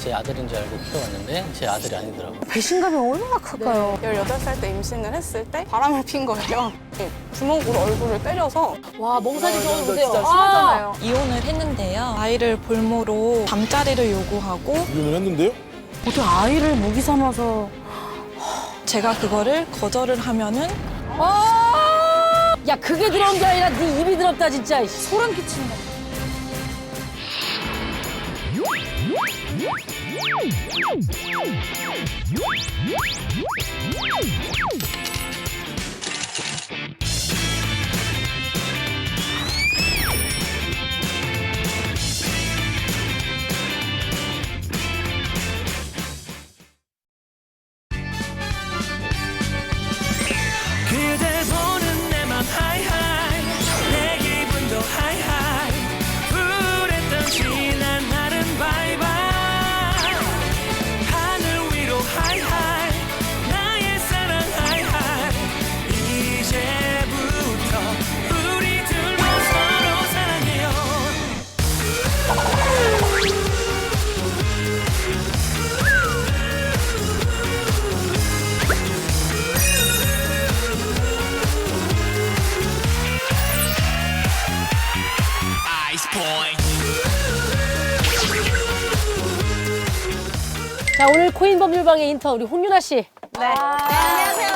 제 아들인 줄 알고 키워봤는데 제 아들이 아니더라고요. 배신감이 얼마나 클까요? 18살 때 임신을 했을 때 바람을 핀 거예요. 주먹으로 얼굴을 때려서. 와, 멍사지 저거 보세요. 진짜 심하잖아요. 이혼을 했는데요. 아이를 볼모로 잠자리를 요구하고 이혼을 했는데요? 어떻게 아이를 무기 삼아서 제가 그거를 거절을 하면은 야, 그게 들어온 게 아니라 네 입이 들었다, 진짜. 소름 끼친다. 그댈 보는 내 맘 하이하이 내 기분도 하이하이 불했던 지난 날은 바이바이 하늘 위로 하이하이 나의 사랑 하이하이 이제부터 우리 둘로 서로 사랑해요 아이스 포인트 자, 오늘 코인 법률방의 인턴 우리 홍윤아 씨. 네. 안녕하세요.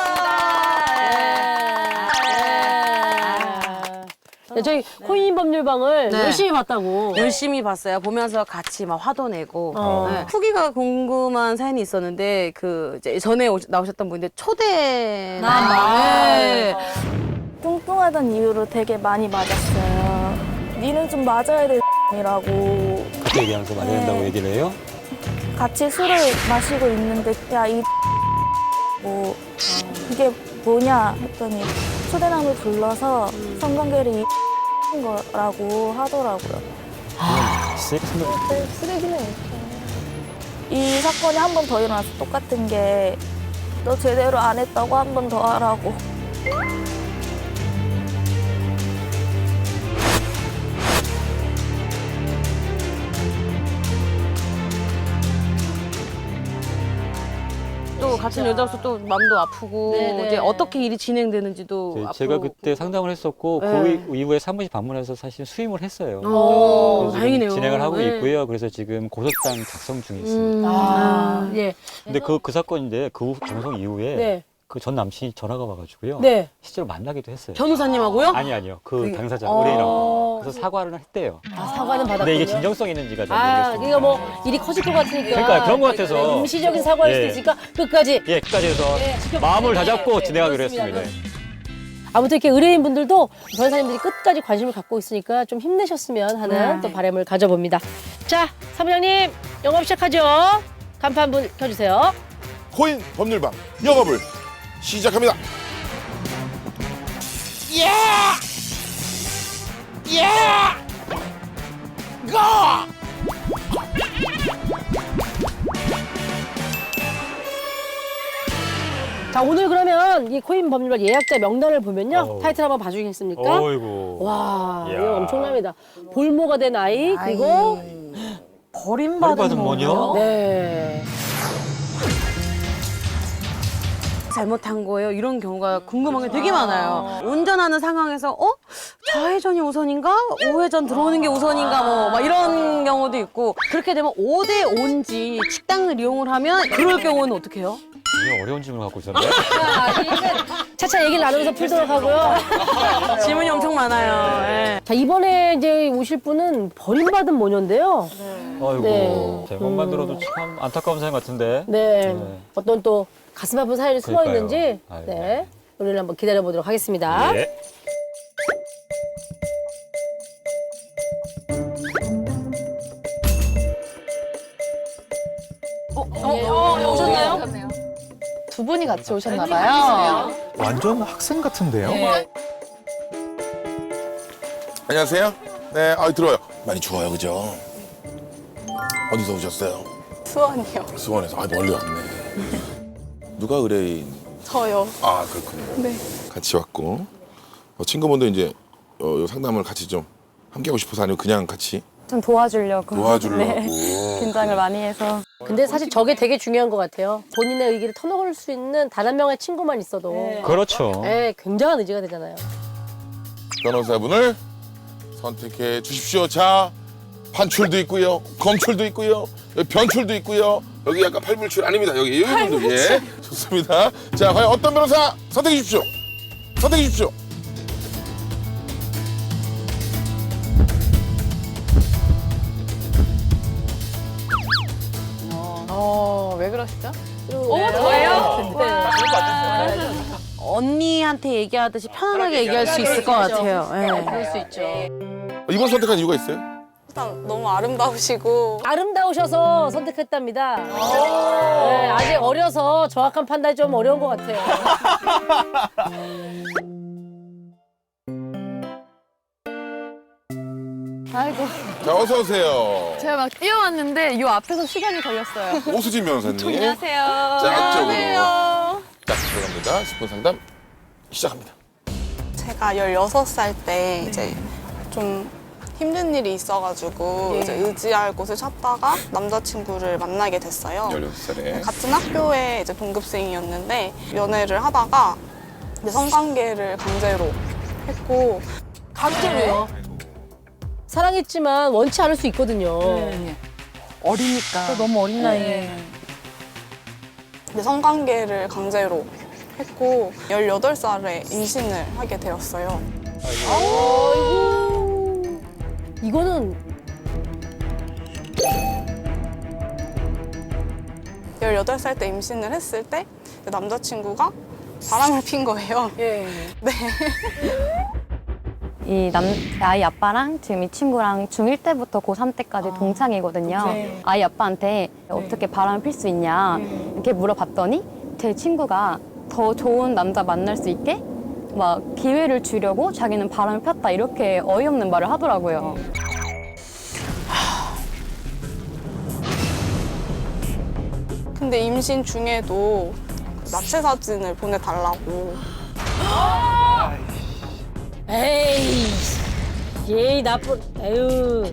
네, 저희 코인 법률방을 네. 열심히 봤다고. 열심히 봤어요. 보면서 같이 막 화도 내고. 어. 네. 후기가 궁금한 사연이 있었는데 그 이제 전에 나오셨던 분인데 초대. 네. 뚱뚱하다는 이유로 되게 많이 맞았어요. 니는 좀 맞아야 될 이라고 그때 얘기하면서 많이 된다고 얘기를 해요? 같이 술을 마시고 있는데 야이 뭐 이게 뭐냐 했더니 초대남을 불러서 성관계를 이 거라고 하더라고요. 쓰레기네. 이 사건이 한 번 더 일어나서 똑같은 게 너 제대로 안 했다고 한 번 더 하라고. 또 같은 여자로서 또 마음도 아프고 네네. 이제 어떻게 일이 진행되는지도 아프고. 제가 그때 상담을 했었고 네. 그 이후에 사무실 방문해서 사실 수임을 했어요. 오, 그래서 지금 다행이네요. 진행을 하고 네. 있고요. 그래서 지금 고소장 작성 중에 있습니다. 아, 예. 근데 그 사건인데 그 방송 이후에 네. 그 전 남친이 전화가 와가지고요. 네. 실제로 만나기도 했어요. 변호사님하고요? 아니요. 그 그게- 당사자 어. 의뢰인하고. 그래서 사과를 했대요. 아, 사과는 받았군요. 근데 이게 진정성이 있는지가 잘 아, 모르겠습니다. 그러니까 뭐 일이 커질 것 같으니까. 그러니까 그런 것 같아서. 임시적인 사과일 수도 예. 있으니까 끝까지. 예, 끝까지 해서 지켜보세요. 마음을 다잡고 네, 진행하기로 그렇습니다. 했습니다. 아무튼 이렇게 의뢰인분들도 변호사님들이 끝까지 관심을 갖고 있으니까 좀 힘내셨으면 하는 또 바람을 가져봅니다. 자, 사무장님 영업 시작하죠. 간판 분 켜주세요. 코인 법률방 영업을 시작합니다. 자, 오늘 그러면 이 코인 법률방 예약자 명단을 보면요. 어우. 타이틀 한번 봐주시겠습니까? 어이구. 와, 이야. 이거 엄청납니다. 볼모가 된 아이, 그리고 버림받은 모녀? 네. 잘못한 거예요? 이런 경우가 궁금한 게 되게 많아요. 운전하는 상황에서 좌회전이 우선인가? 우회전 들어오는 게 우선인가? 뭐 막 이런 경우도 있고 그렇게 되면 5대 5인지 식당을 이용을 하면 그럴 경우는 어떻게 해요? 굉장히 어려운 질문을 갖고 있었네요. 차차 얘기를 나누면서 풀도록 하고요. 질문이 엄청 많아요. 예. 자, 이번에 이제 오실 분은 버림받은 모녀인데요. 아이고. 네. 제목만 들어도 참 안타까운 사연 같은데. 네. 네. 어떤 또 가슴 아픈 사연이 숨어 그러니까요. 있는지 아이고. 네. 우리를 한번 기다려 보도록 하겠습니다. 예. 오셨나요? 두 분이 같이 오셨나 봐요. 완전 학생 같은데요? 안녕하세요. 네, 들어요. 많이 추워요, 그죠? 어디서 오셨어요? 수원이요. 수원에서. 멀리 왔네. 누가 의뢰인? 저요. 그렇군요. 네. 같이 왔고 친구분도 이제 요 상담을 같이 좀 함께 하고 싶어서 아니면 그냥 같이 좀 도와주려고. 도와주려고. 네. 긴장을 많이 해서. 근데 사실 저게 되게 중요한 것 같아요. 본인의 의기를 터놓을 수 있는 단 한 명의 친구만 있어도 그렇죠. 네, 굉장한 의지가 되잖아요. 변호사분을 선택해 주십시오. 자, 판출도 있고요, 검출도 있고요, 여기 변출도 있고요. 여기 약간 팔불출 아닙니다. 여기 분도 예, 좋습니다. 자, 과연 어떤 변호사 선택해 주십시오. 선택해 주십시오. 왜 그러시죠? 저예요? 언니한테 얘기하듯이 편안하게 얘기할 수 있을 것 같아요. 예. 그럴 수 있죠. 이번 선택한 이유가 있어요? 일단 너무 아름다우시고 아름다우셔서 선택했답니다. 네, 아직 어려서 정확한 판단이 좀 어려운 것 같아요. 아이고, 자, 어서 오세요. 제가 막 뛰어왔는데 이 앞에서 시간이 걸렸어요. 오수진 변호사님. 안녕하세요. 자, 앞쪽으로. 안녕하세요. 자, 들어갑니다. 10분 상담 시작합니다. 제가 16살 때 이제 좀 힘든 일이 있어가지고 이제 의지할 곳을 찾다가 남자친구를 만나게 됐어요. 16살에. 같은 학교에 이제 동급생이었는데 연애를 하다가 이제 성관계를 강제로 했고 강제로요? 사랑했지만 원치 않을 수 있거든요. 어리니까. 너무 어린 나이에. 이제 성관계를 강제로 했고 18살에 임신을 하게 되었어요. 이거는 18살 때 임신을 했을 때 남자친구가 바람을 핀 거예요. 네. 이 아이 아빠랑 지금 이 친구랑 중1 때부터 고3 때까지 동창이거든요. 아이 아빠한테 어떻게 바람을 필 수 있냐 이렇게 물어봤더니 제 친구가 더 좋은 남자 만날 수 있게 막 기회를 주려고 자기는 바람을 폈다 이렇게 어이없는 말을 하더라고요. 근데 임신 중에도 그 나체 사진을 보내달라고. 에이, 예이 나쁜, 에휴.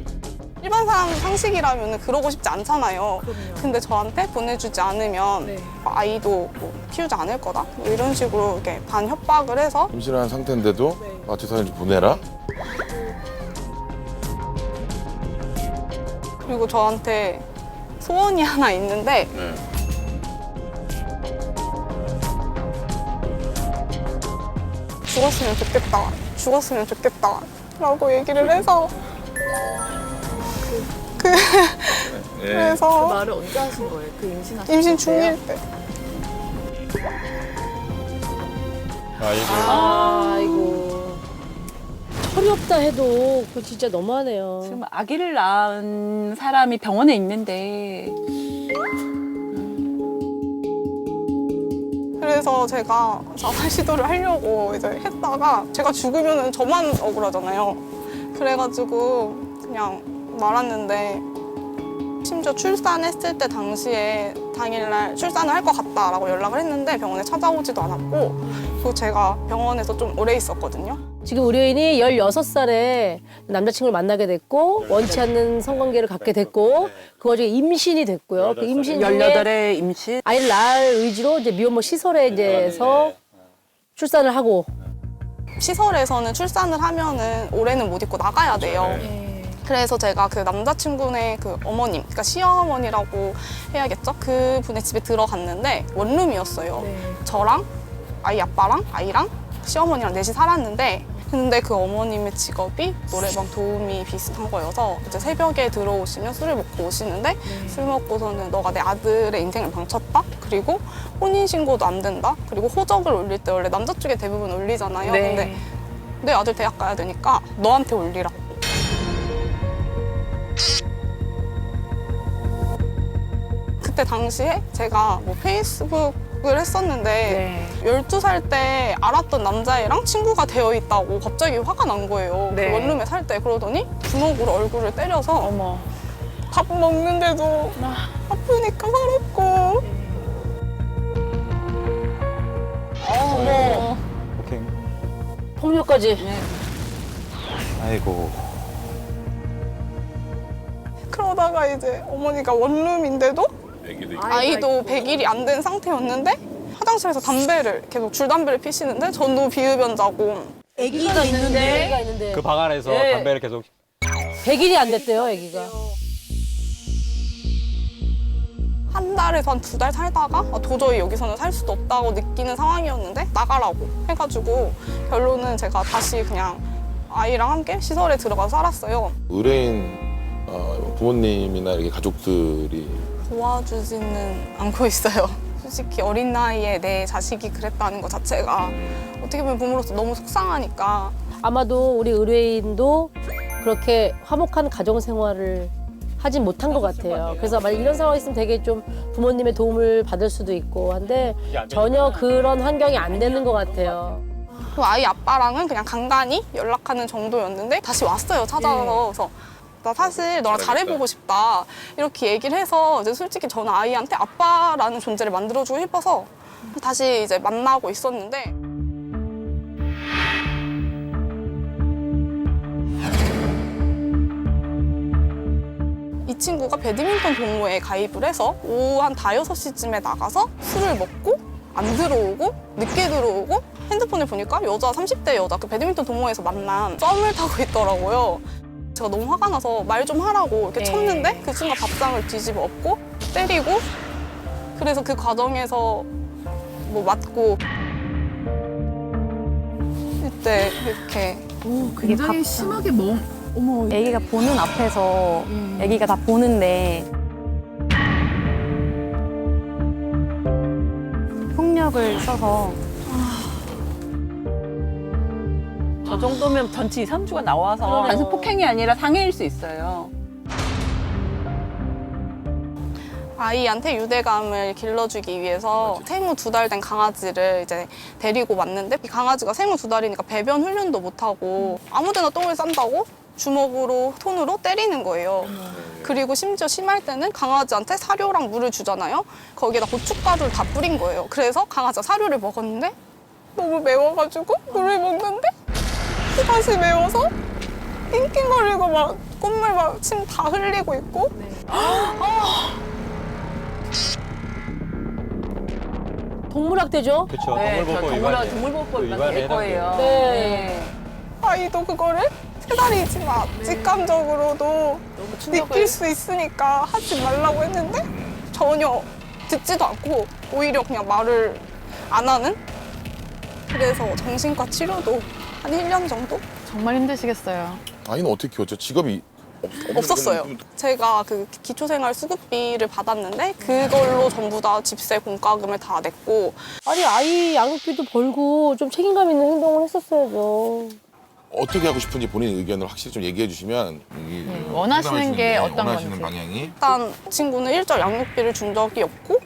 일반 사람 상식이라면 그러고 싶지 않잖아요. 근데 저한테 보내주지 않으면 아이도 뭐 키우지 않을 거다? 뭐 이런 식으로 이렇게 반협박을 해서 임신한 상태인데도 마취 사진 좀 보내라? 그리고 저한테 소원이 하나 있는데 죽었으면 좋겠다. 죽었으면 좋겠다. 라고 얘기를 해서 그래서 말을 언제 하신 거예요? 그 임신하신 임신 중일 때 아이고. 철이 없다 해도 그거 진짜 너무하네요. 지금 아기를 낳은 사람이 병원에 있는데 그래서 제가 자살 시도를 하려고 이제 했다가 제가 죽으면 저만 억울하잖아요. 그래가지고 그냥 말았는데 심지어 출산했을 때 당시에 당일날 출산을 할 것 같다라고 연락을 했는데 병원에 찾아오지도 않았고 그리고 제가 병원에서 좀 오래 있었거든요. 지금 의뢰인이 16살에 남자친구를 만나게 됐고 원치 않는 성관계를 갖게 됐고 그 와중에 임신이 됐고요. 그 임신 중에 18에 임신. 아이를 낳을 의지로 이제 미혼모 시설에 이제서 출산을 하고 시설에서는 출산을 하면은 올해는 못 입고 나가야 돼요. 그래서 제가 그 남자친구네 그 어머님, 그러니까 시어머니라고 해야겠죠? 그분의 집에 들어갔는데 원룸이었어요. 저랑 아이 아빠랑 아이랑 시어머니랑 넷이 살았는데 근데 그 어머님의 직업이 노래방 도우미 비슷한 거여서 이제 새벽에 들어오시면 술을 먹고 오시는데 술 먹고서는 너가 내 아들의 인생을 망쳤다? 그리고 혼인신고도 안 된다? 그리고 호적을 올릴 때 원래 남자 쪽에 대부분 올리잖아요. 근데 내 아들 대학 가야 되니까 너한테 올리라고. 그때 당시에 제가 뭐 페이스북을 했었는데 12살 때 알았던 남자애랑 친구가 되어 있다고 갑자기 화가 난 거예요. 그 원룸에 살 때. 그러더니 주먹으로 얼굴을 때려서 밥 먹는데도 아프니까 살았고 오케이. 폭력까지. 아이고. 게다가 이제 어머니가 원룸인데도 아이도 100일이 안 된 상태였는데 화장실에서 담배를 계속 줄담배를 피시는데 전도 비흡연자고 아기가 있는데 그 방 안에서 네. 담배를 계속 100일이 안 됐대요, 아기가. 한 달에서 한 2달 살다가 도저히 여기서는 살 수도 없다고 느끼는 상황이었는데 나가라고 해가지고 결론은 제가 다시 그냥 아이랑 함께 시설에 들어가서 살았어요. 의뢰인 부모님이나 이렇게 가족들이 도와주지는 않고 있어요. 솔직히 어린 나이에 내 자식이 그랬다는 것 자체가 어떻게 보면 부모로서 너무 속상하니까. 아마도 우리 의뢰인도 그렇게 화목한 가정 생활을 하진 못한 것 같아요. 그래서 만약 이런 상황이 있으면 되게 좀 부모님의 도움을 받을 수도 있고 한데 전혀 그런 환경이 안 되는 것 같아요. 그 아이 아빠랑은 그냥 간간히 연락하는 정도였는데 다시 왔어요, 찾아와서. 그래서 나 사실 너랑 잘해보고 싶다 이렇게 얘기를 해서 이제 솔직히 저는 아이한테 아빠라는 존재를 만들어주고 싶어서 다시 이제 만나고 있었는데 이 친구가 배드민턴 동호회에 가입을 해서 오후 한 5, 6시쯤에 나가서 술을 먹고 안 들어오고 늦게 들어오고 핸드폰을 보니까 여자 30대 여자 그 배드민턴 동호회에서 만난 썸을 타고 있더라고요. 제가 너무 화가 나서 말 좀 하라고 이렇게 쳤는데 그 친구가 밥상을 뒤집어 엎고 때리고 그래서 그 과정에서 뭐 맞고 이때 이렇게 굉장히 심하게 어머. 아기가 보는 앞에서 아기가 다 보는데 폭력을 써서 저 정도면 전치 2, 3주가 나와서 단순 폭행이 아니라 상해일 수 있어요. 아이한테 유대감을 길러주기 위해서 생후 2달 된 강아지를 이제 데리고 왔는데 이 강아지가 생후 2달이니까 배변 훈련도 못하고 아무데나 똥을 싼다고 주먹으로 손으로 때리는 거예요. 그리고 심지어 심할 때는 강아지한테 사료랑 물을 주잖아요. 거기에다 고춧가루를 다 뿌린 거예요. 그래서 강아지가 사료를 먹었는데 너무 매워가지고 물을 먹는데 다시 매워서 낑낑거리고 막 콧물 막 침 다 흘리고 있고 동물학대죠? 그렇죠. 네, 동물보호 위반이에요. 동물보호법 위반에 위반될 해당돼요. 거예요. 네. 아이도 그거를 3달이지만 직감적으로도 느낄 수 있으니까 하지 말라고 했는데 전혀 듣지도 않고 오히려 그냥 말을 안 하는? 그래서 정신과 치료도 한 1년 정도? 정말 힘드시겠어요. 아이는 어떻게 키웠죠? 직업이 없었어요. 제가 그 기초생활 수급비를 받았는데 그걸로 전부 다 집세 공과금을 다 냈고 아니 아이 양육비도 벌고 좀 책임감 있는 행동을 했었어야죠. 어떻게 하고 싶은지 본인 의견을 확실히 좀 얘기해 주시면 원하시는 게 어떤 원하시는 건지. 방향이 일단 친구는 일절 양육비를 준 적이 없고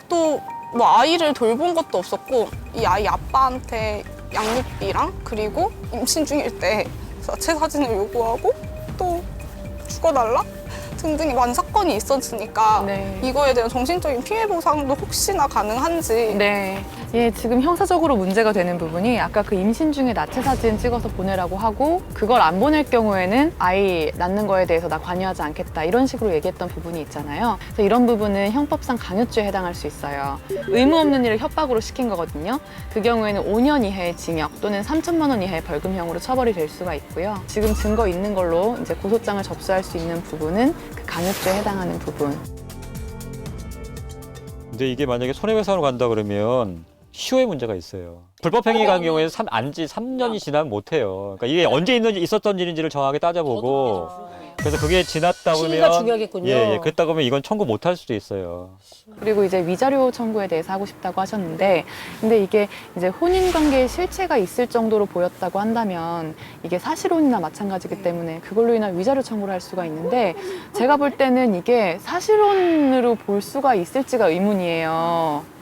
또 뭐 아이를 돌본 것도 없었고 이 아이 아빠한테 양육비랑 그리고 임신 중일 때 자체 사진을 요구하고 또 죽어달라 등등의 많은 사건이 있었으니까 네. 이거에 대한 정신적인 피해 보상도 혹시나 가능한지 네. 예, 지금 형사적으로 문제가 되는 부분이 아까 그 임신 중에 나체 사진 찍어서 보내라고 하고 그걸 안 보낼 경우에는 아이 낳는 거에 대해서 나 관여하지 않겠다 이런 식으로 얘기했던 부분이 있잖아요. 그래서 이런 부분은 형법상 강요죄에 해당할 수 있어요. 의무 없는 일을 협박으로 시킨 거거든요. 그 경우에는 5년 이하의 징역 또는 3천만 원 이하의 벌금형으로 처벌이 될 수가 있고요. 지금 증거 있는 걸로 이제 고소장을 접수할 수 있는 부분은 그 강요죄에 해당하는 부분. 근데 이게 만약에 손해배상으로 간다 그러면 시효의 문제가 있어요. 불법행위 간 경우에는 안지 3년이 지나면 못해요. 그러니까 이게 언제 있었던 일인지를 정확하게 따져보고 그래서 그게 지났다 시기가 보면 중요하겠군요. 예, 그랬다 보면 이건 청구 못할 수도 있어요. 그리고 이제 위자료 청구에 대해서 하고 싶다고 하셨는데 근데 이게 이제 혼인관계에 실체가 있을 정도로 보였다고 한다면 이게 사실혼이나 마찬가지기 때문에 그걸로 인한 위자료 청구를 할 수가 있는데 제가 볼 때는 이게 사실혼으로 볼 수가 있을지가 의문이에요.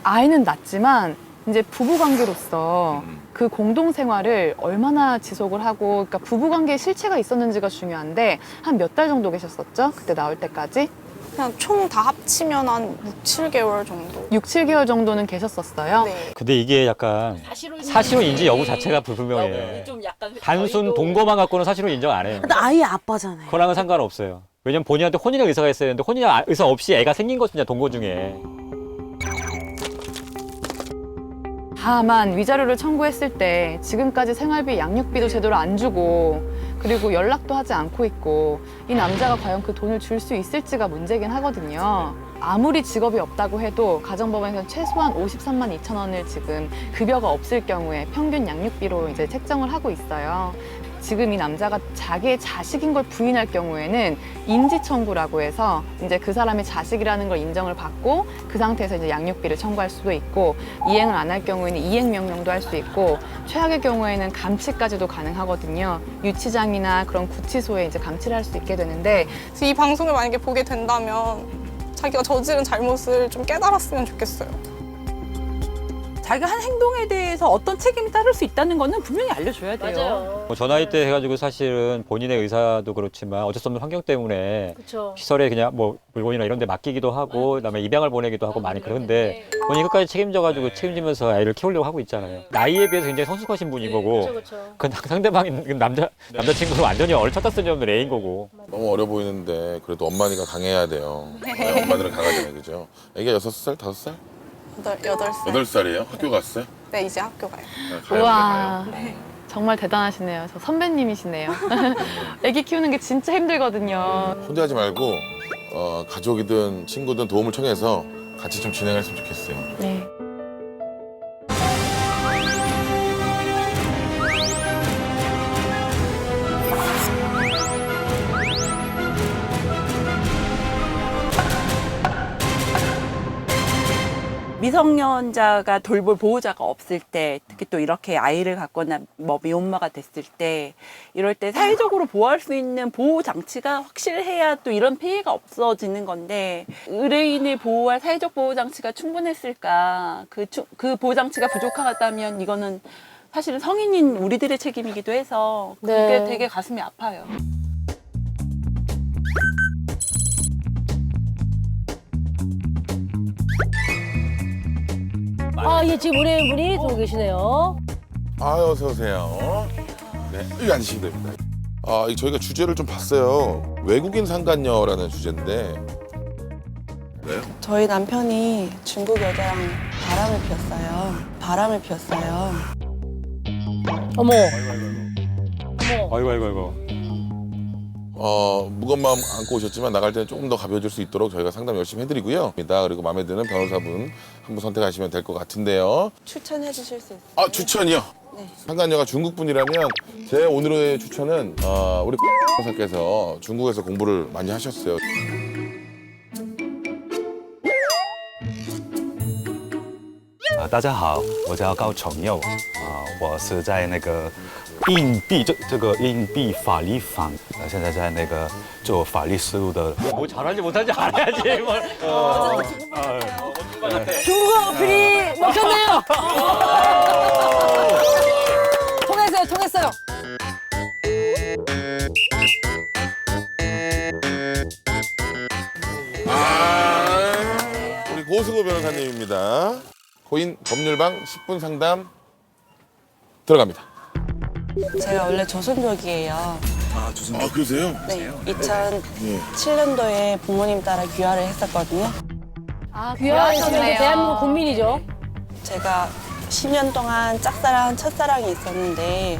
아이는 낳지만 이제 부부관계로서 그 공동생활을 얼마나 지속을 하고 그러니까 부부관계에 실체가 있었는지가 중요한데 한 몇 달 정도 계셨었죠? 그때 나올 때까지? 그냥 총 다 합치면 한 6, 7개월 정도 6, 7개월 정도는 계셨었어요? 네. 근데 이게 약간 사실혼인지 여부 자체가 불분명해요. 단순 동거만 갖고는 사실혼 인정 안 해요. 근데 아이의 아빠잖아요. 그거랑은 상관없어요. 왜냐면 본인한테 혼인의 의사가 있어야 되는데 혼인의 의사 없이 애가 생긴 거죠, 동거 중에. 다만 위자료를 청구했을 때 지금까지 생활비, 양육비도 제대로 안 주고 그리고 연락도 하지 않고 있고 이 남자가 과연 그 돈을 줄 수 있을지가 문제긴 하거든요. 아무리 직업이 없다고 해도 가정법원에서는 최소한 53만 2천 원을 지금 급여가 없을 경우에 평균 양육비로 이제 책정을 하고 있어요. 지금 이 남자가 자기의 자식인 걸 부인할 경우에는 인지청구라고 해서 이제 그 사람의 자식이라는 걸 인정을 받고 그 상태에서 이제 양육비를 청구할 수도 있고 이행을 안 할 경우에는 이행 명령도 할 수 있고 최악의 경우에는 감치까지도 가능하거든요. 유치장이나 그런 구치소에 이제 감치를 할 수 있게 되는데 그래서 이 방송을 만약에 보게 된다면 자기가 저지른 잘못을 좀 깨달았으면 좋겠어요. 자기가 한 행동에 대해서 어떤 책임이 따를 수 있다는 거는 분명히 알려줘야 돼요. 맞아요. 뭐 저 나이 때 해가지고 사실은 본인의 의사도 그렇지만 어쩔 수 없는 환경 때문에 그렇죠. 시설에 그냥 뭐 물건이나 이런 데 맡기기도 하고 그다음에 입양을 보내기도 하고 많이 그런데 본인이 끝까지 책임져가지고 책임지면서 아이를 키우려고 하고 있잖아요. 나이에 비해서 굉장히 성숙하신 분인 거고 그렇죠. 그 상대방인 남자친구는 완전히 얼쳤다 쓰니 없는 애인 거고. 너무 어려 보이는데 그래도 엄마니까 강해야 돼요. 네, 엄마들은 강하잖아요, 그죠? 애기가 6살, 5살? 8살. 8살이에요? 학교 갔어요? 네, 이제 학교 가요. 우와 정말 대단하시네요. 저 선배님이시네요. 애기 키우는 게 진짜 힘들거든요. 혼자 하지 말고 가족이든 친구든 도움을 청해서 같이 좀 진행했으면 좋겠어요. 네. 미성년자가 돌볼 보호자가 없을 때, 특히 또 이렇게 아이를 갖거나 뭐 미혼모가 됐을 때, 이럴 때 사회적으로 보호할 수 있는 보호 장치가 확실해야 또 이런 피해가 없어지는 건데, 의뢰인을 보호할 사회적 보호 장치가 충분했을까? 그 보호 장치가 부족하다면 이거는 사실은 성인인 우리들의 책임이기도 해서 그게 네. 되게 가슴이 아파요. 아, 예, 지금 의뢰인분이 들어오고 계시네요. 어서 오세요. 네, 여기 앉으시면 됩니다. 저희가 주제를 좀 봤어요. 외국인 상간녀라는 주제인데. 네? 저희 남편이 중국 여자랑 바람을 피웠어요. 어머. 아이고. 무거운 마음 안고 오셨지만 나갈 때는 조금 더 가벼워질 수 있도록 저희가 상담 열심히 해드리고요. 그리고 마음에 드는 변호사분 한 분 선택하시면 될 것 같은데요. 추천해 주실 수 있어요? 추천이요? 네. 상간녀가 중국 분이라면 제 오늘의 추천은 우리 변호사께서 중국에서 공부를 많이 하셨어요. 大家好，我叫高崇佑我是在那个硬币这个硬币法律坊，现在在那个做法律事务的。 뭐 잘하지 못하지 알아야지 뭘. 중국어 어필이 먹혔네요. 통했어요. 우리 고승호 변호사님입니다. 고인 법률방 10분 상담 들어갑니다. 제가 원래 조선족이에요. 그러세요? 네, 2007년도에 부모님 따라 귀화를 했었거든요. 귀화하시면 대한민국 국민이죠. 제가 10년 동안 짝사랑, 첫사랑이 있었는데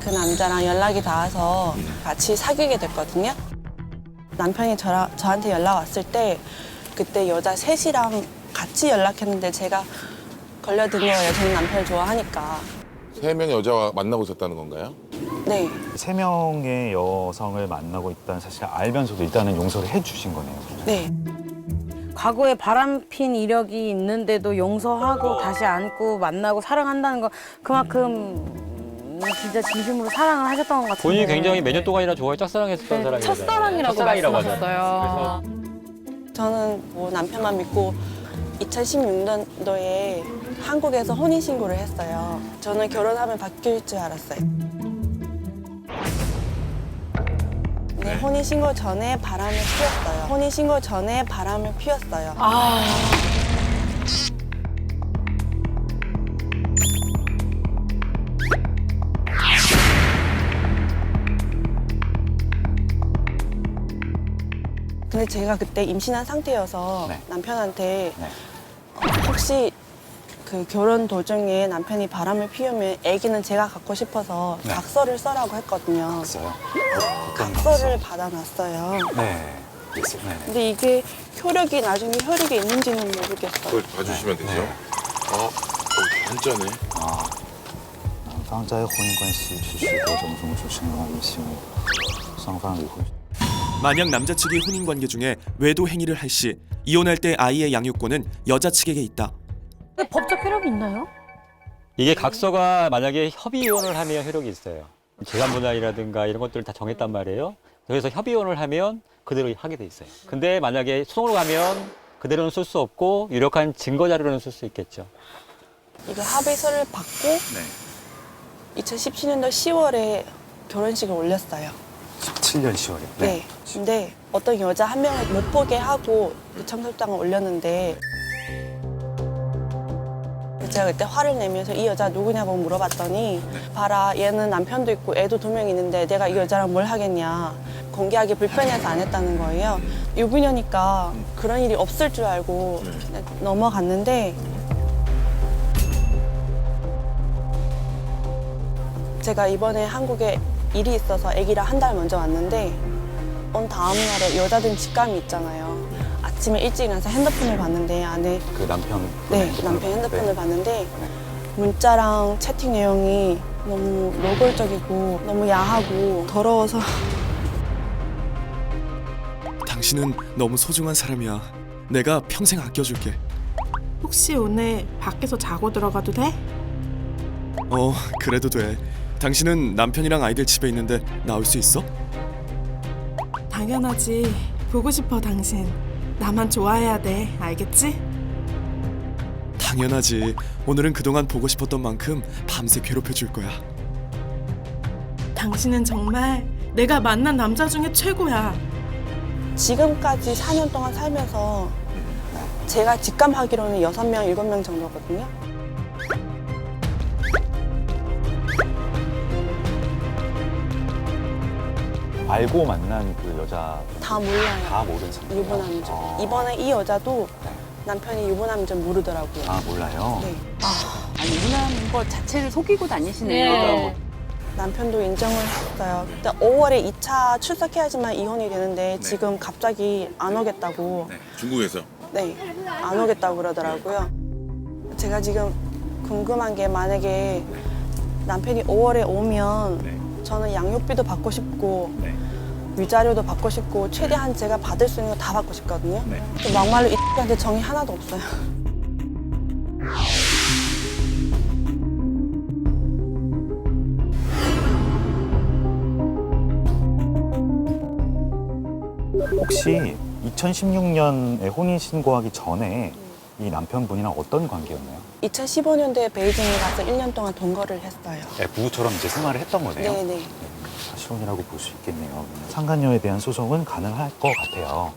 그 남자랑 연락이 닿아서 같이 사귀게 됐거든요. 남편이 저한테 연락 왔을 때 그때 여자 셋이랑 같이 연락했는데 제가 걸려든 거예요. 저는 남편을 좋아하니까. 3명의 여자와 만나고 있었다는 건가요? 네. 3명의 여성을 만나고 있다는 사실을 알면서도 일단은 용서를 해주신 거네요. 네. 과거에 바람핀 이력이 있는데도 용서하고 다시 안고 만나고 사랑한다는 거 그만큼 진짜 진심으로 사랑을 하셨던 것 같은데. 본인이 굉장히 몇 년 동안이나 좋아해 짝사랑했었던 사람이에요. 첫사랑이라고 말씀하셨어요. 저는 뭐 남편만 믿고 2016년도에 한국에서 혼인신고를 했어요. 저는 결혼하면 바뀔 줄 알았어요. 네, 혼인신고 전에 바람을 피웠어요. 근데 제가 그때 임신한 상태여서 네. 남편한테 네. 혹시 그 결혼 도중에 남편이 바람을 피우면 아기는 제가 갖고 싶어서 네. 각서를 써라고 했거든요. 각서요? 각서를 받아놨어요. 네. 있어요. 네. 근데 이게 나중에 효력이 있는지는 모르겠어요. 그걸 봐주시면 되죠. 한자네. 双方在婚姻关系持续多种种出现了一些双方离婚。 만약 남자 측이 혼인 관계 중에 외도 행위를 할 시 이혼할 때 아이의 양육권은 여자 측에게 있다. 근데 법적 효력이 있나요? 이게 각서가 만약에 협의 이혼을 하면 효력이 있어요. 재산 분할이라든가 이런 것들을 다 정했단 말이에요. 그래서 협의 이혼을 하면 그대로 하게 돼 있어요. 근데 만약에 소송으로 가면 그대로는 쓸 수 없고 유력한 증거 자료로는 쓸 수 있겠죠. 이거 합의서를 받고 2017년도 10월에 결혼식을 올렸어요. 17년 10월이요? 네. 근데 어떤 여자 한 명을 못 보게 하고 그 청첩장을 올렸는데 제가 그때 화를 내면서 이 여자 누구냐고 물어봤더니 봐라 얘는 남편도 있고 애도 2명 있는데 내가 이 여자랑 뭘 하겠냐 공개하기 불편해서 안 했다는 거예요. 유부녀니까 그런 일이 없을 줄 알고 그냥 넘어갔는데 제가 이번에 한국에 일이 있어서 아기랑 한 달 먼저 왔는데 온 다음 날에 여자들은 직감이 있잖아요. 아침에 일찍 일어나서 핸드폰을 봤는데 안에 그 남편. 네, 남편 핸드폰을 봤는데 문자랑 채팅 내용이 너무 노골적이고 너무 야하고 더러워서 당신은 너무 소중한 사람이야. 내가 평생 아껴줄게. 혹시 오늘 밖에서 자고 들어가도 돼? 그래도 돼. 당신은 남편이랑 아이들 집에 있는데 나올 수 있어? 당연하지. 보고 싶어 당신. 나만 좋아해야 돼. 알겠지? 당연하지. 오늘은 그동안 보고 싶었던 만큼 밤새 괴롭혀줄 거야. 당신은 정말 내가 만난 남자 중에 최고야. 지금까지 4년 동안 살면서 제가 직감하기로는 6명, 7명 정도거든요. 알고 만난 그 여자 다 몰라요. 다 모르는 상태예요? 유부남인 줄. 이번에 이 여자도 남편이 유부남인 줄 모르더라고요. 아 몰라요? 네. 아니 유부남인 것 자체를 속이고 다니시네요. 네. 남편도 인정을 했어요. 그때 5월에 2차 출석해야지만 이혼이 되는데 지금 갑자기 안 오겠다고. 중국에서. 네, 안 오겠다고 그러더라고요. 제가 지금 궁금한 게 만약에 남편이 5월에 오면 저는 양육비도 받고 싶고 위자료도 받고 싶고 최대한 제가 받을 수 있는 거 다 받고 싶거든요. 막말로 이 X한테 정이 하나도 없어요. 혹시 2016년에 혼인 신고하기 전에 이 남편분이랑 어떤 관계였나요? 2015년도에 베이징에 가서 1년 동안 동거를 했어요. 부부처럼 이제 생활을 했던 거네요. 네네. 사실혼이라고 볼 수 있겠네요. 상간녀에 대한 소송은 가능할 것 같아요.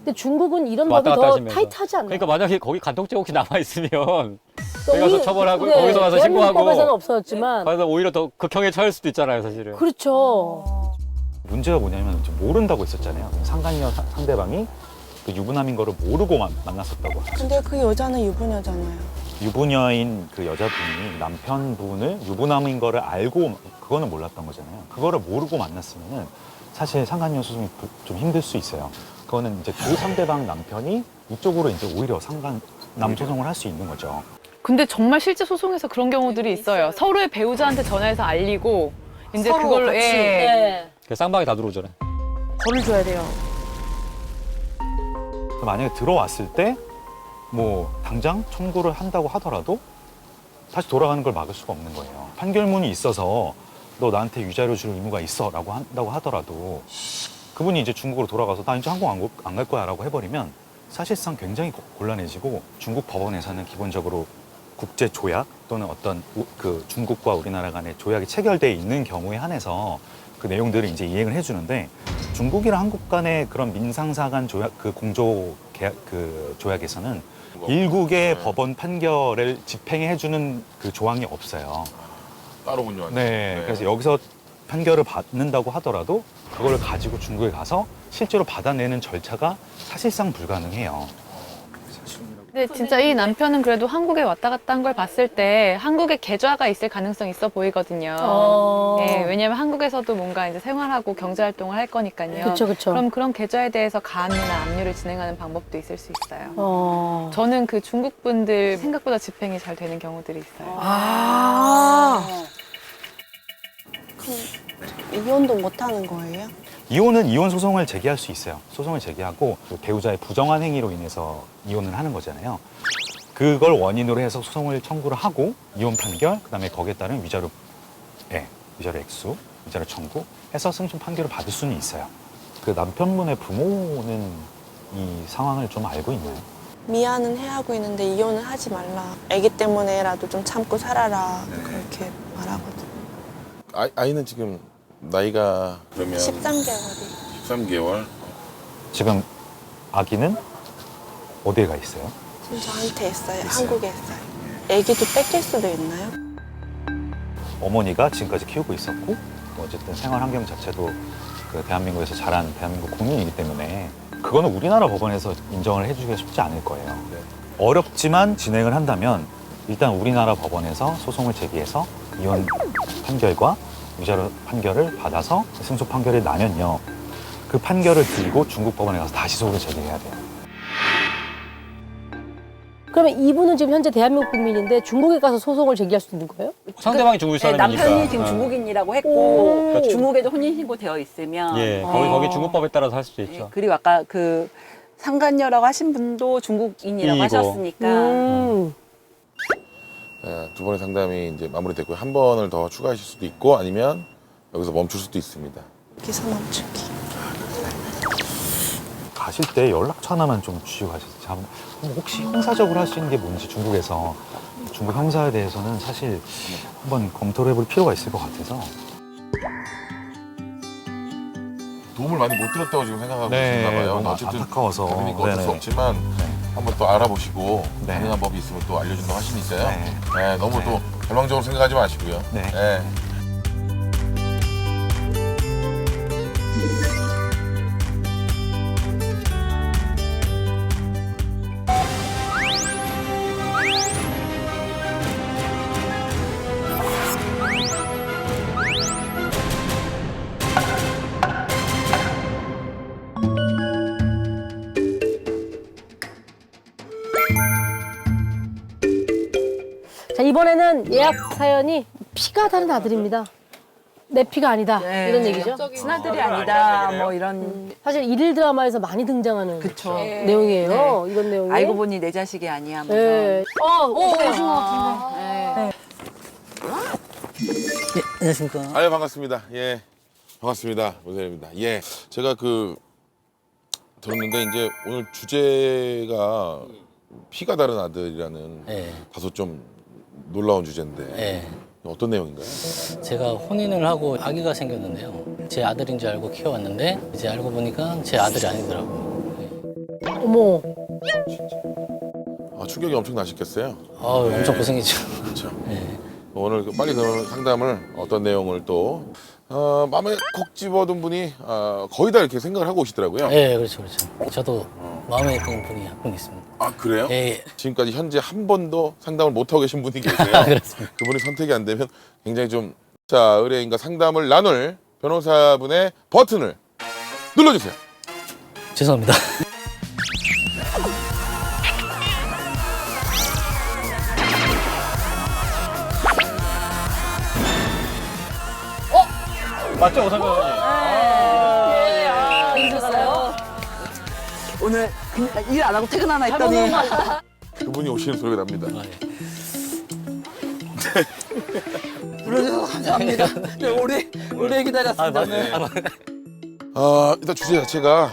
근데 중국은 이런 왔다 법이 갔다 더 하시면서. 타이트하지 않나요? 그러니까 만약에 거기 간통죄 혹시 남아있으면 또 거기 가서 오히려- 처벌하고 네, 거기서 가서 신고하고 대한민국법에서는 없었지만 그래서 오히려 더 극형에 처할 수도 있잖아요 사실은. 그렇죠. 문제가 뭐냐면 이제 모른다고 했었잖아요. 상간녀 상대방이 그 유부남인 거를 모르고 만났었다고. 근데 그 여자는 유부녀잖아요. 유부녀인 그 여자분이 남편분을 유부남인 거를 알고 그거는 몰랐던 거잖아요. 그거를 모르고 만났으면은 사실 상간녀 소송이 좀 힘들 수 있어요. 그거는 이제 그 상대방 남편이 이쪽으로 이제 오히려 상간남 소송을 할 수 있는 거죠. 근데 정말 실제 소송에서 그런 경우들이 있어요. 서로의 배우자한테 전화해서 알리고 이제 서로 그걸로 같이. 네. 그 쌍방이 다 들어오잖아요. 벌을 줘야 돼요. 만약에 들어왔을 때 뭐 당장 청구를 한다고 하더라도 다시 돌아가는 걸 막을 수가 없는 거예요. 판결문이 있어서 너 나한테 위자료 줄 의무가 있어 라고 한다고 하더라도 그분이 이제 중국으로 돌아가서 나 이제 한국 안 갈 거야 라고 해버리면 사실상 굉장히 곤란해지고 중국 법원에서는 기본적으로 국제 조약 또는 어떤 그 중국과 우리나라 간의 조약이 체결돼 있는 경우에 한해서 그 내용들을 이제 이행을 해주는데 중국이랑 한국 간의 그런 민상사간 조약 그 공조 계약 그 조약에서는 일국의 법원 판결을 집행해주는 그 조항이 없어요. 따로 운영하는. 네, 그래서 여기서 판결을 받는다고 하더라도 그걸 가지고 중국에 가서 실제로 받아내는 절차가 사실상 불가능해요. 근데 진짜 이 남편은 그래도 한국에 왔다 갔다 한 걸 봤을 때 한국에 계좌가 있을 가능성이 있어 보이거든요. 예, 왜냐면 한국에서도 뭔가 이제 생활하고 경제 활동을 할 거니까요. 그쵸, 그쵸. 그럼 그런 계좌에 대해서 가압류나 압류를 진행하는 방법도 있을 수 있어요. 저는 그 중국 분들 생각보다 집행이 잘 되는 경우들이 있어요. 이혼도 못 하는 거예요? 이혼은 이혼 소송을 제기할 수 있어요. 소송을 제기하고 그 배우자의 부정한 행위로 인해서 이혼을 하는 거잖아요. 그걸 원인으로 해서 소송을 청구를 하고 이혼 판결, 그다음에 거기에 따른 위자료 액수, 위자료 청구 해서 승소 판결을 받을 수는 있어요. 그 남편분의 부모는 이 상황을 좀 알고 있나요? 미안은 해하고 있는데 이혼은 하지 말라. 아기 때문에라도 좀 참고 살아라. 그렇게 말하거든요. 아이는 지금 나이가 그러면 13개월이. 13개월. 지금 아기는 어디에 가 있어요? 지금 저한테 있어요. 한국에 있어요. 아기도 뺏길 수도 있나요? 어머니가 지금까지 키우고 있었고 또 어쨌든 생활 환경 자체도 그 대한민국에서 자란 대한민국 국민이기 때문에 그거는 우리나라 법원에서 인정을 해주기가 쉽지 않을 거예요. 어렵지만 진행을 한다면 일단 우리나라 법원에서 소송을 제기해서 이혼 판결과 위자료 판결을 받아서 승소 판결이 나면요. 그 판결을 들고 중국 법원에 가서 다시 소송을 제기해야 돼요. 그러면 이분은 지금 현재 대한민국 국민인데 중국에 가서 소송을 제기할 수 있는 거예요? 상대방이 중국 사람이니까. 남편이 지금 중국인이라고 했고 그렇죠. 중국에도 혼인신고 되어 있으면 예, 거기 중국법에 따라서 할 수도 있죠. 그리고 아까 그 상간녀라고 하신 분도 중국인이라고 이고. 하셨으니까 두 번의 상담이 이제 마무리됐고요. 한 번을 더 추가하실 수도 있고 아니면 여기서 멈출 수도 있습니다. 여기서 멈추기. 가실 때 연락처 하나만 좀 주시고 가셨어요. 혹시 형사적으로 할 수 있는 게 뭔지 중국에서 중국 형사에 대해서는 사실 한번 검토를 해볼 필요가 있을 것 같아서. 도움을 많이 못 드렸다고 지금 생각하고 네, 계신가 봐요. 너무 어쨌든 안타까워서. 그러니까 어쩔 수 네네. 없지만 한번 또 알아보시고 네. 가능한 법이 있으면 또 알려준다고 하시니까요. 네. 너무 네. 또 절망적으로 생각하지 마시고요. 네. 자, 이번에는 예약 사연이 피가 다른 아들입니다. 내 피가 아니다. 이런 얘기죠. 친아들이 아니다 뭐 이런 사실 일일 드라마에서 많이 등장하는 그쵸. 내용이에요. 이런 내용이. 알고 보니 내 자식이 아니야 뭐 네. 오신 것 같은데. 안녕하십니까. 아유 반갑습니다. 예, 반갑습니다. 오세입니다. 예, 제가 들었는데 이제 오늘 주제가 피가 다른 아들이라는 다소 좀 놀라운 주제인데 어떤 내용인가요? 제가 혼인을 하고 아기가 생겼는데요. 제 아들인 줄 알고 키워왔는데 이제 알고 보니까 제 아들이 아니더라고요. 어머. 충격이 엄청 나셨겠어요? 엄청 고생했죠. 그렇죠. 오늘 빨리 그 상담을 어떤 내용을 또 마음에 콕 집어둔 분이 거의 다 이렇게 생각을 하고 오시더라고요. 네, 그렇죠. 저도 마음에 드는 분이 한 분 있습니다. 아 그래요? 예. 지금까지 현재 한 번도 상담을 못 하고 계신 분이 계세요. 그렇습니다. 그분이 선택이 안 되면 굉장히 자 의뢰인과 상담을 나눌 변호사분의 버튼을 눌러주세요. 죄송합니다. 맞죠, 오상근 의원님? 오늘 일 안 하고 퇴근하나 했더니 그분이 오시는 소리가 납니다. 불러주셔서 감사합니다. 오래 기다렸습니다. 일단 주제 자체가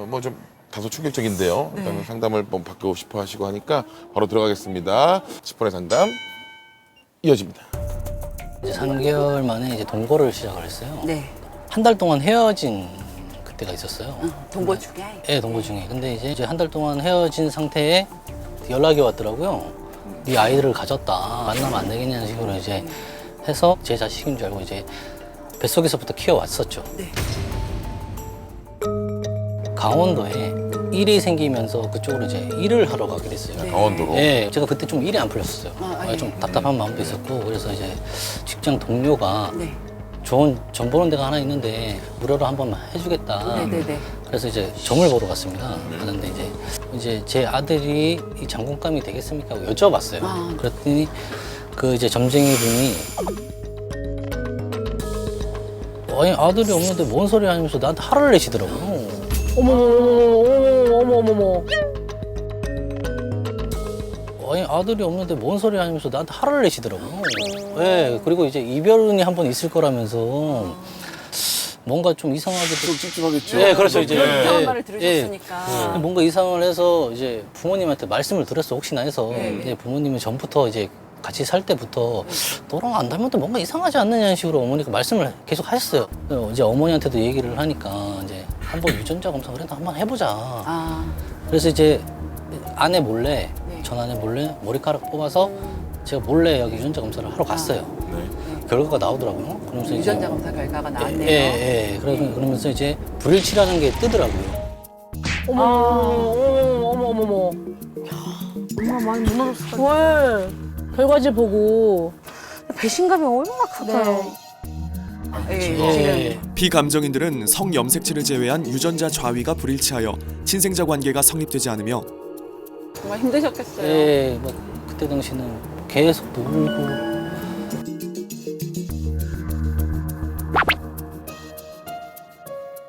뭐 좀 다소 충격적인데요. 일단 상담을 좀 받고 싶어 하시고 하니까 바로 들어가겠습니다. 10분의 상담 이어집니다. 이제 3개월 만에 이제 동거를 시작을 했어요. 네. 한 달 동안 헤어진 그때가 있었어요. 동거 중에? 네, 동거 중에. 근데 이제 한 달 동안 헤어진 상태에 연락이 왔더라고요. 네 아이들을 가졌다. 만나면 안 되겠냐는 식으로 이제 해서 제 자식인 줄 알고 이제 뱃속에서부터 키워왔었죠. 네. 강원도에 일이 생기면서 그쪽으로 이제 일을 하러 가게 됐어요. 네. 강원도로. 예, 제가 그때 좀 일이 안 풀렸었어요. 예. 좀 답답한 마음도 있었고 그래서 이제 직장 동료가 네. 좋은 점 보는 데가 하나 있는데 무료로 한번 해주겠다. 네네네. 그래서 이제 점을 보러 갔습니다. 그런데 이제 제 아들이 이 장군감이 되겠습니까? 하고 여쭤봤어요. 그랬더니 그 이제 점쟁이 분이 아니 아들이 없는데 뭔 소리 하면서 나한테 화를 내시더라고요. 어머머머머머머머머머. 아니 아들이 없는데 뭔 소리 하면서 나한테 화를 내시더라고요. 네, 그리고 이제 이별운이 한 번 있을 거라면서 뭔가 좀 이상하게 좀 찝찝하겠죠. 네, 그렇죠. 이제 이상한 말을 들으셨으니까. 뭔가 이상을 해서 이제 부모님한테 말씀을 드렸어 혹시나 해서 이제 부모님이 전부터 이제 같이 살 때부터 너랑 안 닮아도 뭔가 이상하지 않느냐는 식으로 어머니가 말씀을 계속 하셨어요. 그래서 이제 어머니한테도 얘기를 하니까 이제 한번 유전자 검사 그래도 한번 해보자. 그래서 이제 아내 몰래 전 아내 몰래 머리카락 뽑아서 제가 몰래 여기 유전자 검사를 하러 갔어요. 결과가 나오더라고요. 그러면서 유전자 검사 결과가 나왔네요. 예. 그러면서 이제 불일치라는 게 뜨더라고요. 어머머머머머머머. 정말 많이 무너졌을 것 같아요. 왜? 결과지 보고. 배신감이 얼마나 클까요? 예. 비감정인들은 성염색체를 제외한 유전자 좌위가 불일치하여 친생자 관계가 성립되지 않으며 정말 힘드셨겠어요. 예, 뭐 그때 당시는 계속 놀고.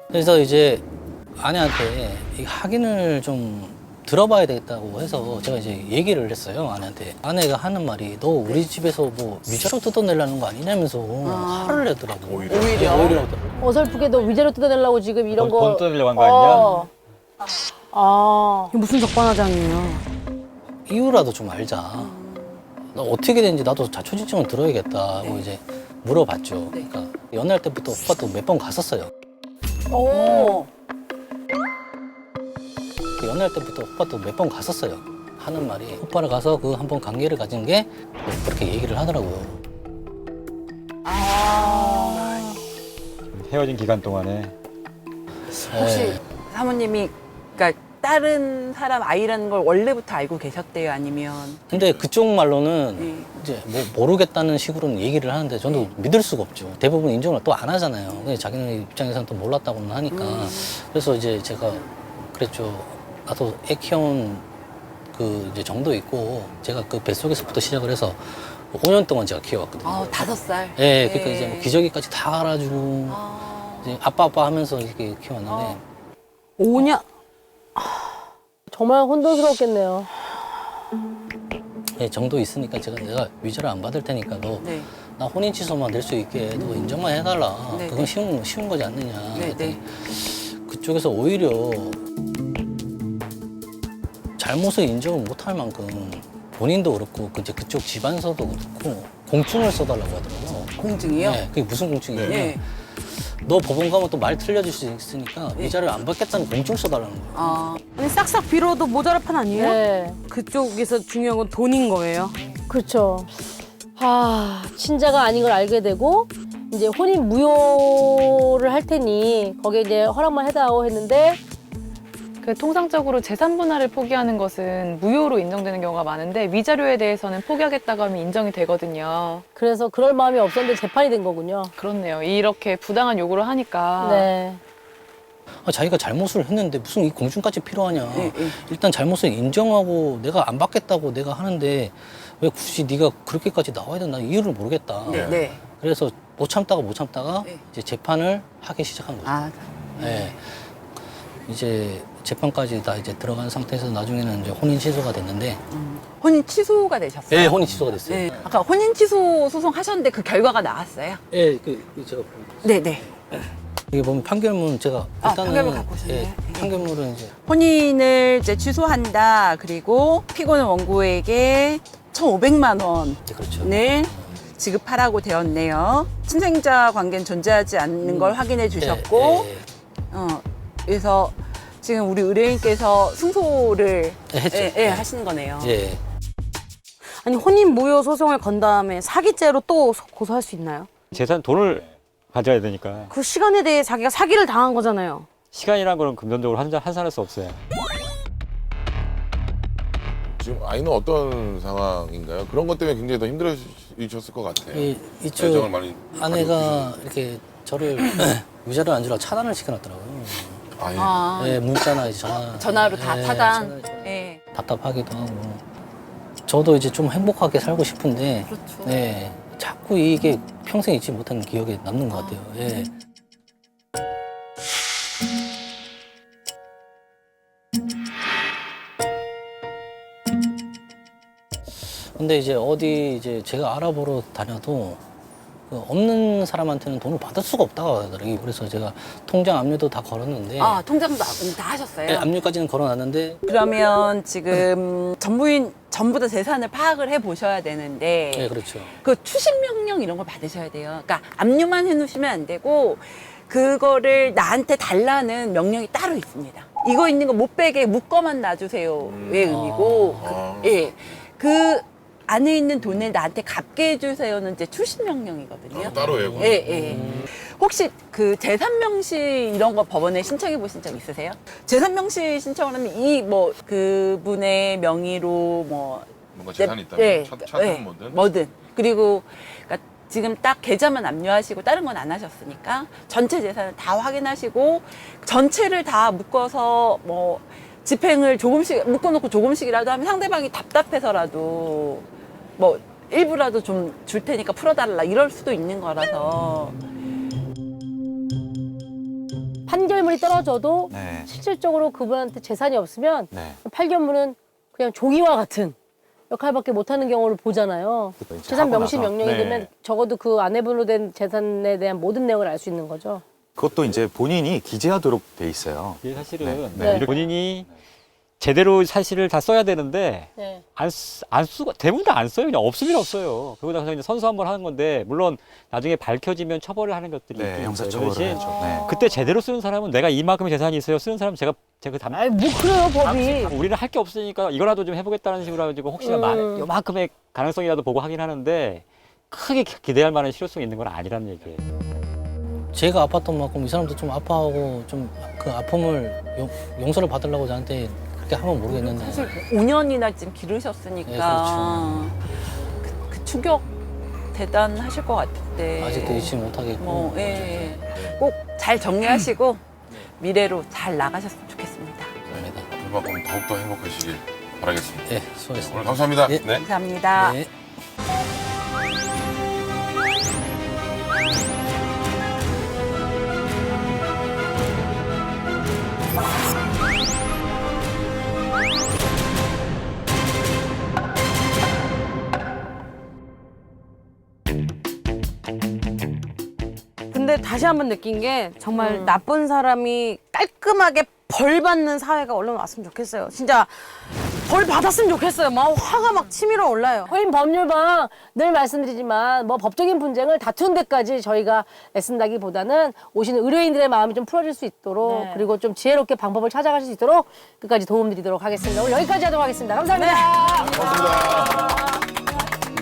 그래서 이제 아내한테 이 확인을 좀 들어봐야 되겠다고 해서 제가 이제 얘기를 했어요 아내한테. 아내가 하는 말이 너 우리 집에서 뭐 위자료 뜯어내려는 거 아니냐면서 화를 내더라고. 오히려? 네, 오히려. 어설프게 너 위자료 뜯어내려고 지금 이런 거. 돈 뜯으려고 한 거 아니냐? 이게 무슨 적반하장이에요? 이유라도 좀 알자. 나 어떻게 되는지 나도 자초지종을 들어야겠다 하고 이제 물어봤죠. 그러니까 연애할 때부터 오빠도 몇 번 갔었어요. 연애할 때부터 오빠도 몇 번 갔었어요. 하는 말이 오빠를 가서 그 한 번 관계를 가진 게 그렇게 얘기를 하더라고요. 헤어진 기간 동안에 혹시 사모님이 그러니까 다른 사람 아이라는 걸 원래부터 알고 계셨대요? 아니면? 근데 그쪽 말로는 이제 뭐 모르겠다는 식으로는 얘기를 하는데 저도 믿을 수가 없죠. 대부분 인정을 또 안 하잖아요. 근데 자기네 입장에서는 또 몰랐다고는 하니까. 그래서 이제 제가 그랬죠. 나도 애 키워온 그 이제 정도 있고 제가 그 뱃속에서부터 시작을 해서 5년 동안 제가 키워왔거든요. 5살? 예, 그러니까 이제 뭐 기저귀까지 다 갈아주고 이제 아빠 하면서 이렇게 키웠는데 5년? 정말 혼돈스러웠겠네요. 예, 정도 있으니까 내가 위자료 안 받을 테니까 너 나 혼인 취소만 낼 수 있게 너 인정만 해달라. 그건 쉬운 거지 않느냐. 그쪽에서 오히려 잘못을 인정을 못할 만큼 본인도 그렇고 이제 그쪽 집안서도 그렇고 공증을 써달라고 하더라고요. 공증이요? 네, 그게 무슨 공증이냐면 너 법원 가면 또 말 틀려질 수 있으니까 위자료를 안 받겠다는 공증 써달라는 거예요. 아니 싹싹 빌어도 모자랄 판 아니에요? 네. 그쪽에서 중요한 건 돈인 거예요. 그렇죠. 친자가 아닌 걸 알게 되고 이제 혼인 무효를 할 테니 거기에 이제 허락만 해다오 했는데 그 통상적으로 재산 분할을 포기하는 것은 무효로 인정되는 경우가 많은데 위자료에 대해서는 포기하겠다고 하면 인정이 되거든요. 그래서 그럴 마음이 없었는데 재판이 된 거군요. 그렇네요. 이렇게 부당한 요구를 하니까. 네. 자기가 잘못을 했는데 무슨 이 공증까지 필요하냐. 일단 잘못을 인정하고 내가 안 받겠다고 내가 하는데 왜 굳이 네가 그렇게까지 나와야 되나 이유를 모르겠다. 그래서 못 참다가 이제 재판을 하기 시작한 거죠. 네. 이제 재판까지 다 이제 들어간 상태에서 나중에는 이제 혼인 취소가 됐는데. 혼인 취소가 되셨어요? 네, 혼인 취소가 됐어요. 아까 혼인 취소 소송 하셨는데 그 결과가 나왔어요? 네, 제가 네네. 이게 보면 판결문 제가 일단은 판결문 갖고 오셨네요. 판결문은 이제 혼인을 이제 취소한다. 그리고 피고는 원고에게 1,500만 원을 그렇죠. 지급하라고 되었네요. 친생자 관계는 존재하지 않는 걸 확인해 주셨고, 그래서 지금 우리 의뢰인께서 승소를 했죠. 하시는 거네요. 아니 혼인 무효 소송을 건 다음에 사기죄로 또 고소할 수 있나요? 돈을 가져야 되니까. 그 시간에 대해 자기가 사기를 당한 거잖아요. 시간이란 거는 금전적으로 환산할 수 없어요. 지금 아이는 어떤 상황인가요? 그런 것 때문에 굉장히 더 힘들으셨을 것 같아요. 이쪽 애정을 많이 아내가 이렇게 저를 위자료 안 주라고 차단을 시켜놨더라고요. 예, 문자나 이제 전화로 다 차단. 차단. 예. 답답하기도 하고. 저도 이제 좀 행복하게 살고 싶은데, 네, 자꾸 이게 평생 잊지 못하는 기억에 남는 것 같아요. 예. 근데 이제 어디 이제 제가 알아보러 다녀도 그 없는 사람한테는 돈을 받을 수가 없다고 하더라고요. 그래서 제가 통장 압류도 다 걸었는데. 아, 통장도 다 하셨어요? 네, 압류까지는 걸어놨는데. 그러면 지금 전부인 전부 다 재산을 파악을 해 보셔야 되는데. 네, 그렇죠. 그 추심 명령 이런 걸 받으셔야 돼요. 그러니까 압류만 해놓으시면 안 되고 그거를 나한테 달라는 명령이 따로 있습니다. 이거 있는 거 못 빼게 묶어만 놔주세요의 의미고, 예, 그 안에 있는 돈을 나한테 갚게 해주세요는 이제 추심 명령이거든요. 따로예요? 예, 예. 혹시 그 재산 명시 이런 거 법원에 신청해 보신 적 있으세요? 재산 명시 신청을 하면 이 뭐 그분의 명의로 뭐 뭔가 재산이 있다면 차든 뭐든. 그리고 그러니까 지금 딱 계좌만 압류하시고 다른 건 안 하셨으니까 전체 재산을 다 확인하시고 전체를 다 묶어서 뭐 집행을 조금씩 묶어놓고 조금씩이라도 하면 상대방이 답답해서라도 뭐 일부라도 좀 줄 테니까 풀어달라 이럴 수도 있는 거라서. 판결문이 떨어져도 네. 실질적으로 그분한테 재산이 없으면 네. 판결문은 그냥 종이와 같은 역할밖에 못하는 경우를 보잖아요. 이제 재산 하고 명시 나서. 명령이 네. 되면 적어도 그 아내분으로 된 재산에 대한 모든 내용을 알 수 있는 거죠. 그것도 이제 본인이 기재하도록 돼 있어요. 이게 사실은 네. 본인이 제대로 사실을 다 써야 되는데 네. 안 쓰고 대부분 다 안 써요. 그냥 없으면 없어요. 그러고 나서 이제 선서 한번 하는 건데 물론 나중에 밝혀지면 처벌을 하는 것들이 네, 있긴 형사처벌을 있어요. 하죠. 네. 그때 제대로 쓰는 사람은 내가 이만큼의 재산이 있어요. 쓰는 사람 제가 담. 아이 뭐 그래요 법이. 우리는 할 게 없으니까 이거라도 좀 해보겠다는 식으로 해가지고 혹시나 요만큼의 가능성이라도 보고 하긴 하는데 크게 기대할 만한 실효성이 있는 건 아니라는 얘기예요. 제가 아팠던 만큼 이 사람도 좀 아파하고 좀 그 아픔을 용서를 받으려고 저한테 그렇게 하면 모르겠는데. 사실 5년이나 지금 기르셨으니까 네, 그렇죠. 그 추격 대단하실 것 같은데. 아직도 잊지 못하겠고. 뭐, 예. 꼭 잘 정리하시고 미래로 잘 나가셨으면 좋겠습니다. 감사합니다. 그만큼 더욱더 행복하시길 바라겠습니다. 네, 수고하셨습니다. 오늘 감사합니다. 예. 네. 감사합니다. 네. 근데 다시 한번 느낀 게 정말 나쁜 사람이 깔끔하게 벌 받는 사회가 얼른 왔으면 좋겠어요. 진짜 벌 받았으면 좋겠어요. 막 화가 막 치밀어 올라요. 허인 법률방 늘 말씀드리지만 뭐 법적인 분쟁을 다툰 데까지 저희가 애쓴다기보다는 오시는 의뢰인들의 마음이 좀 풀어질 수 있도록 네. 그리고 좀 지혜롭게 방법을 찾아가실 수 있도록 끝까지 도움드리도록 하겠습니다. 오늘 여기까지 하도록 하겠습니다. 감사합니다.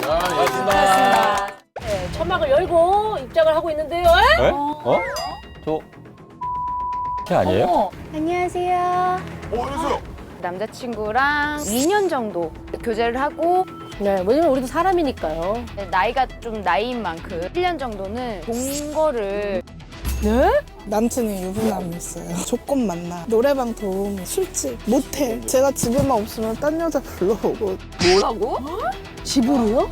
고맙습니다. 네, 천막을 열고 입장을 하고 있는데요. 네? 어? 저 아니에요? 안녕하세요. 안녕하세요. 남자친구랑 2년 정도 교제를 하고 네, 왜냐면 우리도 사람이니까요. 나이가 좀 나이인 만큼 1년 정도는 동거를 네? 남친이 유부남이었어요. 조건 만나. 노래방 도움, 술집, 모텔. 제가 집에만 없으면 딴 여자 불러오고. 뭐라고? 집으로요?